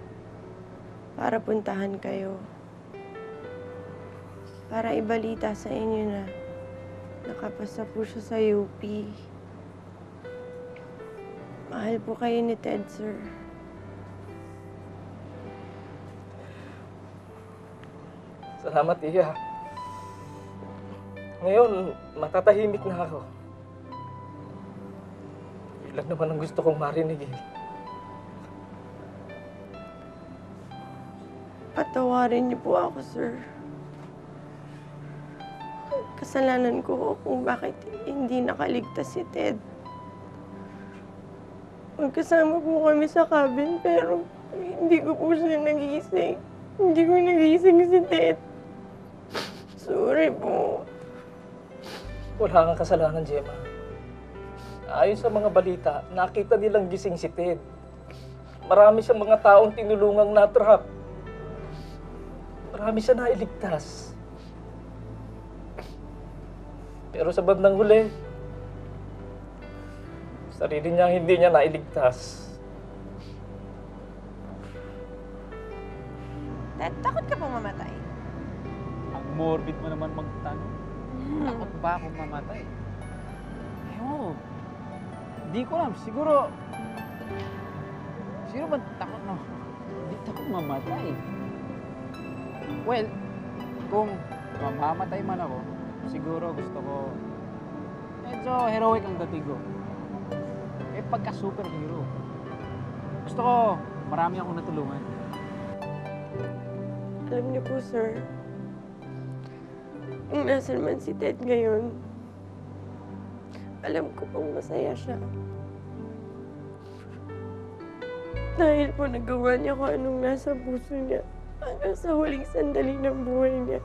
para puntahan kayo. Para ibalita sa inyo na nakapasa po siya sa UP. Mahal po kayo ni Ted, sir. Salamat, Iya. Ngayon, matatahimik na ako. Yun lang naman ang gusto kong marinig Patawarin niyo po ako, sir. Kasalanan ko kung bakit hindi nakaligtas si Ted. Magkasama po kami sa cabin pero hindi ko po siya nagising. Hindi ko nagising si Ted. Sorry po. Wala kang kasalanan, Gemma. Ayon sa mga balita, nakita nilang gising si Ted. Marami siyang mga taong tinulungang natrap. Marami siya nailigtas. Pero sa bandang huli, sarili niya hindi niya nailigtas. Ted, takot ka bang mamatay? Ang morbid mo naman magtanong. Takot ba akong mamatay? Ewan, hindi ko alam. Siguro ba takot na? Hindi takot mamatay. Well, kung mamamatay man ako, siguro gusto ko medyo heroic ang dating ko. Pagka-superhero. Gusto ko marami akong natulungan. Alam niyo po, sir, kung nasan man si Ted ngayon, alam ko pong masaya siya. Dahil po nagawa niya kung anong nasa puso niya hanggang sa huling sandali ng buhay niya.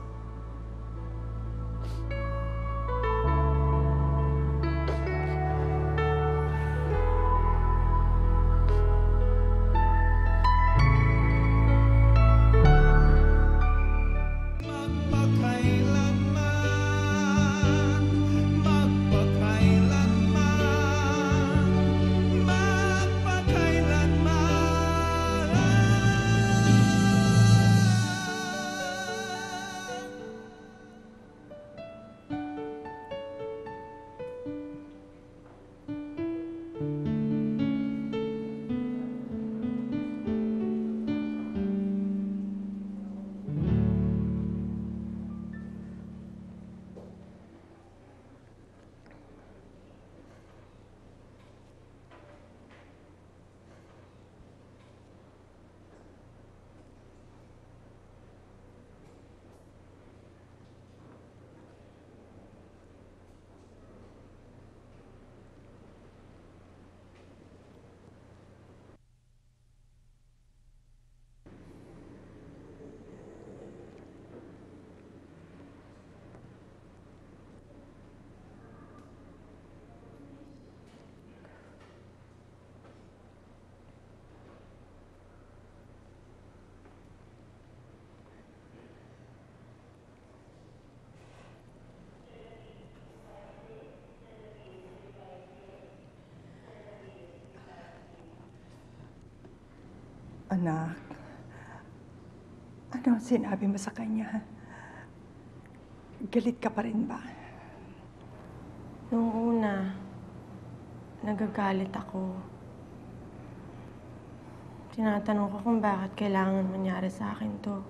Anak, ano ang sinabi mo sa kanya? Galit ka pa rin ba? Nung una, nagagalit ako. Tinatanong ko kung bakit kailangan mangyari sa akin to.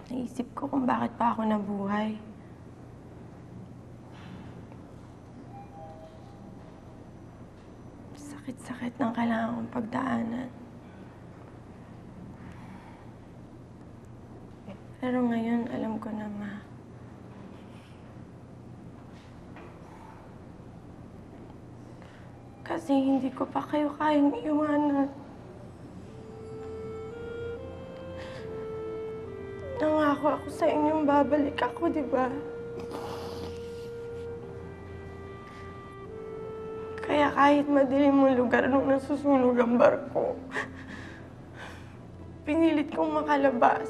Naisip ko kung bakit pa ako nabuhay. Sakit-sakit ng kailangan kong pagdaanan. Pero ngayon, alam ko na, Ma. Kasi hindi ko pa kayo kayang iwanan. Nangako ako sa inyong babalik ako, di ba? Kaya kahit madilim ang lugar nung nasusunog ang barko, pinilit kong makalabas.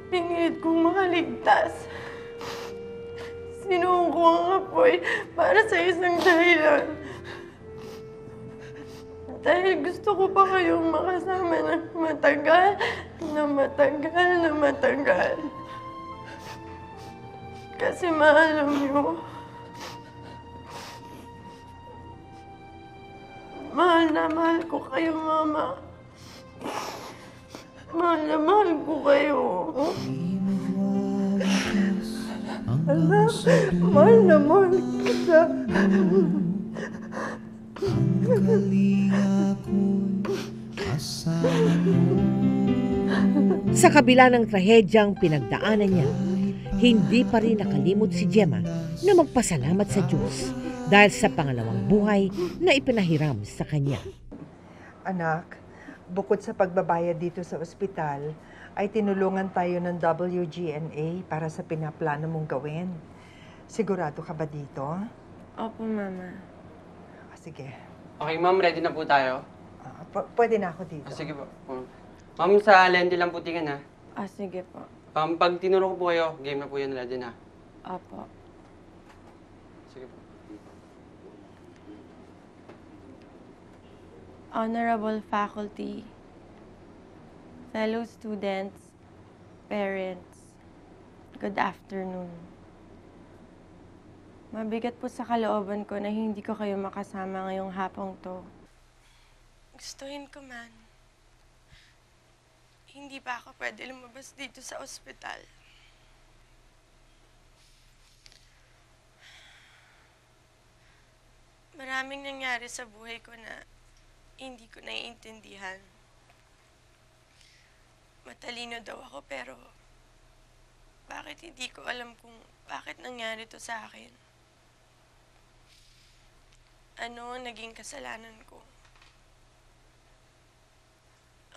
Pinilit kong makaligtas. Sinuong ko ang apoy para sa isang dahilan. Dahil gusto ko pa kayong makasama ng matagal, na matagal, na matagal. Kasi maalam niyo, mahal na mahal ko kayo, Mama. Mahal na mahal ko kayo. Anak, mahal na mahal kita. Sa kabila ng trahedyang pinagdaanan niya, hindi pa rin nakalimot si Gemma na magpasalamat sa Diyos dahil sa pangalawang buhay na ipinahiram sa kanya. Anak, bukod sa pagbabayad dito sa ospital, ay tinulungan tayo ng WGNA para sa pinaplano mong gawin. Sigurado ka ba dito? Opo, Mama. Sige. Okay, ma'am. Ready na po tayo? Pwede na ako dito. Sige po. Ma'am, sa Lendi lang putingan, ha? Sige po. Pag tinuro ko po kayo, game na po yun. Ready na. Opo. Sige po. Honorable faculty, fellow students, parents, good afternoon. Mabigat po sa kalooban ko na hindi ko kayo makasama ngayong hapong to. Gustuhin ko man, hindi pa ako pwede lumabas dito sa ospital. Maraming nangyari sa buhay ko na hindi ko naiintindihan. Matalino daw ako pero bakit hindi ko alam kung bakit nangyari to sa akin? Ano ang naging kasalanan ko?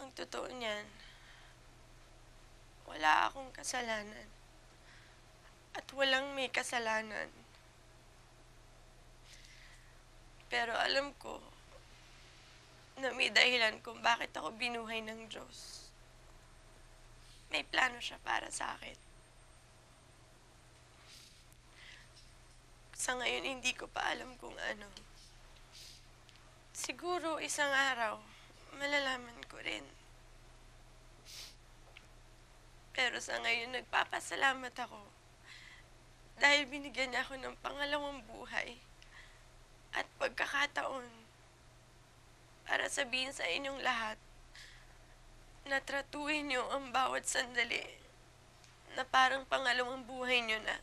Ang totoo niyan, wala akong kasalanan at walang may kasalanan. Pero alam ko na may dahilan kung bakit ako binuhay ng Diyos. May plano siya para sa akin. Sa ngayon, hindi ko pa alam kung ano. Siguro isang araw, malalaman ko rin. Pero sa ngayon, nagpapasalamat ako dahil binigyan niya ako ng pangalawang buhay at pagkakataon para sabihin sa inyong lahat na tratuhin niyo ang bawat sandali na parang pangalawang buhay niyo na.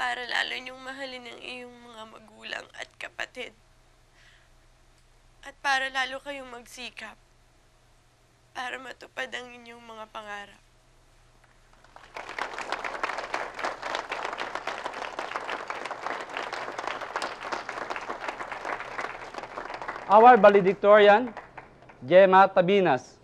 Para lalo niyong mahalin ang iyong mga magulang at kapatid. At para lalo kayong magsikap para matupad ang inyong mga pangarap. Our valedictorian, Gemma Tabinas.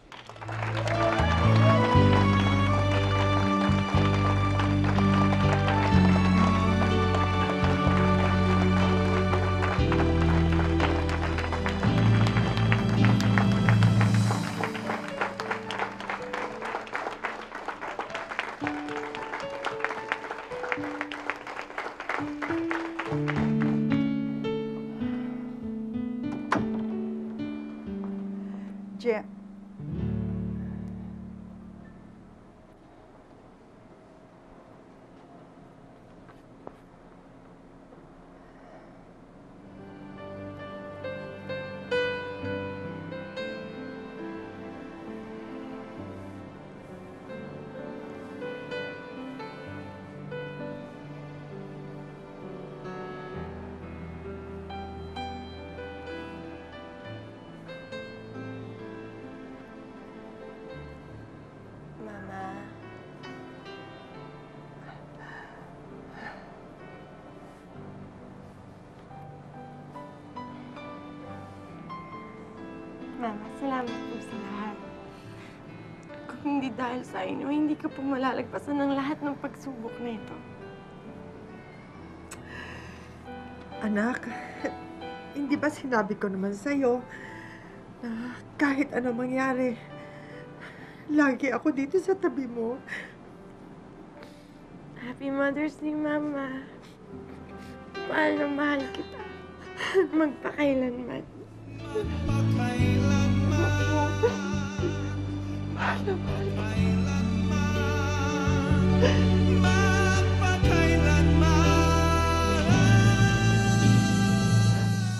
Mama, salamat po sa lahat. Kung hindi dahil sa inyo, hindi ka po malalagpasan ng lahat ng pagsubok na ito. Anak, hindi ba sinabi ko naman sa'yo na kahit ano mangyari, lagi ako dito sa tabi mo? Happy Mother's Day, Mama. Mahal na mahal kita. Magpakailanman. Mahal na mahal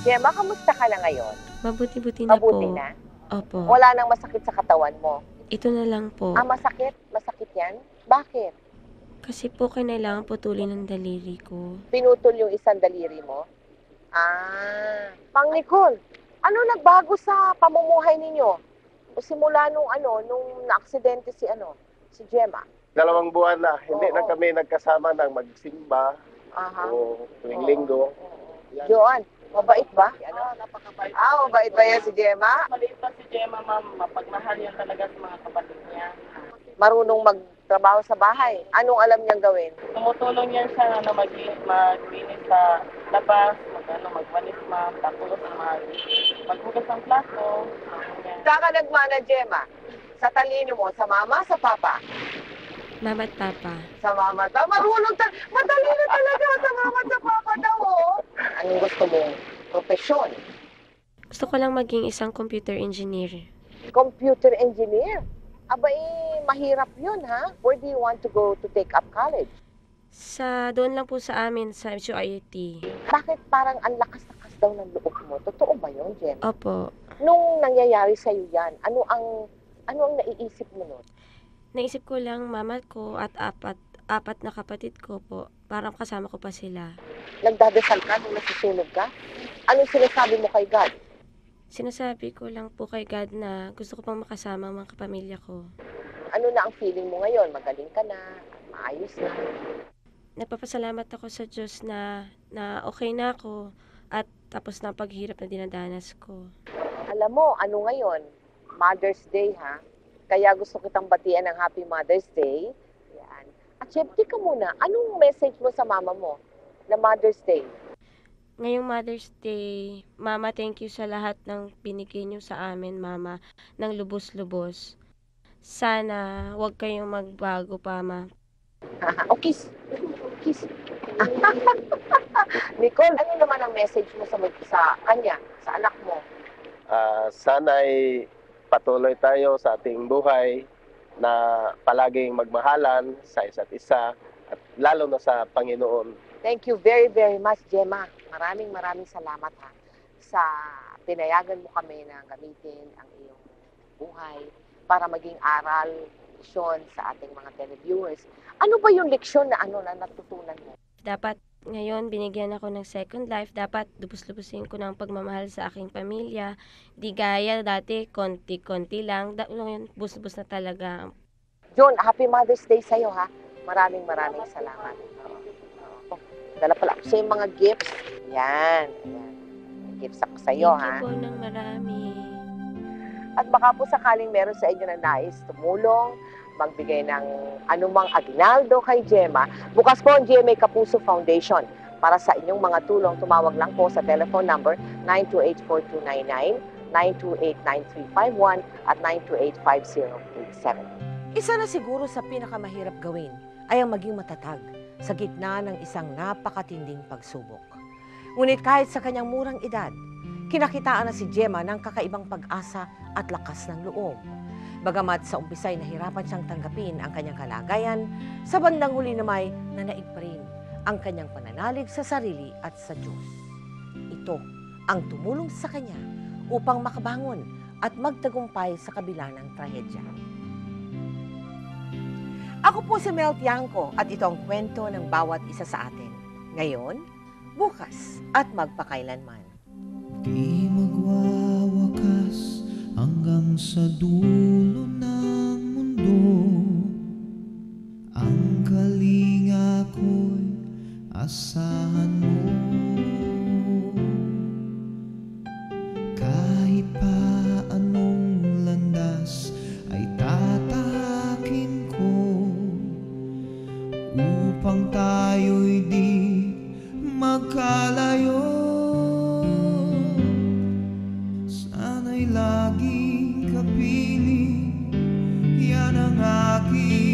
Gemma, kamusta ka na ngayon? Mabuti-buti na po. Mabuti na? Opo. Wala nang masakit sa katawan mo? Ito na lang po. Ah, masakit? Masakit yan? Bakit? Kasi po kailangan putulin ng daliri ko. Pinutol yung isang daliri mo? Ah, Mang Nicole, ano nagbago sa pamumuhay ninyo? O simula nung na-aksidente si Gemma? 2 buwan na, hindi na kami nagkasama ng magsimba o tuwing linggo. Joan, mabait ba? Napakabait. Mabait ba yan si Gemma? Maliit pa si Gemma, ma'am. Mapagmahal yan talaga sa mga kapatid niya. Marunong magtrabaho sa bahay. Anong alam niyang gawin? Tumutulong yan siya na maglinis sa labas, magwalis, ma'am. Tapos maghugas ng plato. Saan ka nagmana, Gemma? Sa talino mo, sa mama, sa papa? Mama at Papa. Sa mama at marunong madali na talaga sa mama at sa papa daw, oh. Anong gusto mong profesyon? Gusto ko lang maging isang computer engineer. Computer engineer? Aba, mahirap yun, ha? Where do you want to go to take up college? Doon lang po sa amin, sa UIT. Bakit parang ang lakas-lakas daw ng loob mo? Totoo ba yun, Jem? Opo. Nung nangyayari sa'yo yan, ano ang naiisip mo nun? Naisip ko lang mama ko at apat na kapatid ko po. Parang kasama ko pa sila. Nagdadasal ka nung nasusunog ka? Anong sinasabi mo kay God? Sinasabi ko lang po kay God na gusto ko pang makasama ang mga kapamilya ko. Ano na ang feeling mo ngayon? Magaling ka na? Maayos na? Nagpapasalamat ako sa Diyos na okay na ako at tapos na ang paghirap na dinadanas ko. Alam mo, ano ngayon? Mother's Day, ha? Kaya gusto kitang batian ng Happy Mother's Day. Yan. At syempre ka muna, anong message mo sa mama mo na Mother's Day? Ngayong Mother's Day, Mama, thank you sa lahat ng binigay niyo sa amin, Mama, ng lubos-lubos. Sana huwag kayong magbago pa, Ma. O, kiss. Kiss. Nicole, ano naman ang message mo sa kanya, sa anak mo? Sana'y patuloy tayo sa ating buhay na palaging magmahalan sa isa't isa at lalo na sa Panginoon. Thank you very, very much, Gemma. Maraming salamat, ha, sa pinayagan mo kami na gamitin ang iyong buhay para maging aral, leksyon sa ating mga televiewers. Ano ba yung leksyon na natutunan mo? Dapat ngayon binigyan ako ng second life. Dapat lubos-lubusin ko ng pagmamahal sa aking pamilya. Di gaya dati, konti-konti lang. Bus-bus na talaga. John, Happy Mother's Day sa'yo, ha. Maraming salamat. Dala pala ako sa mga gifts. Yan. Gifts ako sa'yo, ha. Thank you po ng marami. At baka po sakaling meron sa inyo na nais tumulong, magbigay ng anumang aginaldo kay Gemma, bukas po ang GMA Kapuso Foundation. Para sa inyong mga tulong, tumawag lang po sa telephone number 928-4299, 928-9351, at 928-5087. Isa na siguro sa pinakamahirap gawin ay ang maging matatag sa gitna ng isang napakatinding pagsubok. Ngunit kahit sa kanyang murang edad, kinakitaan na si Gemma ng kakaibang pag-asa at lakas ng loob. Bagamat sa umpisa'y nahirapan siyang tanggapin ang kanyang kalagayan, sa bandang huli namay nanaig pa rin ang kanyang pananalig sa sarili at sa Diyos. Ito ang tumulong sa kanya upang makabangon at magtagumpay sa kabila ng trahedya. Ako po si Mel Tiangco at ito ang kwento ng bawat isa sa atin. Ngayon, bukas at magpakailanman. Di magwawakas hanggang sa dulo ng mundo. Ang kalinga ko'y asahan mo. Kahit pa ano aking kapiling, yan ang aking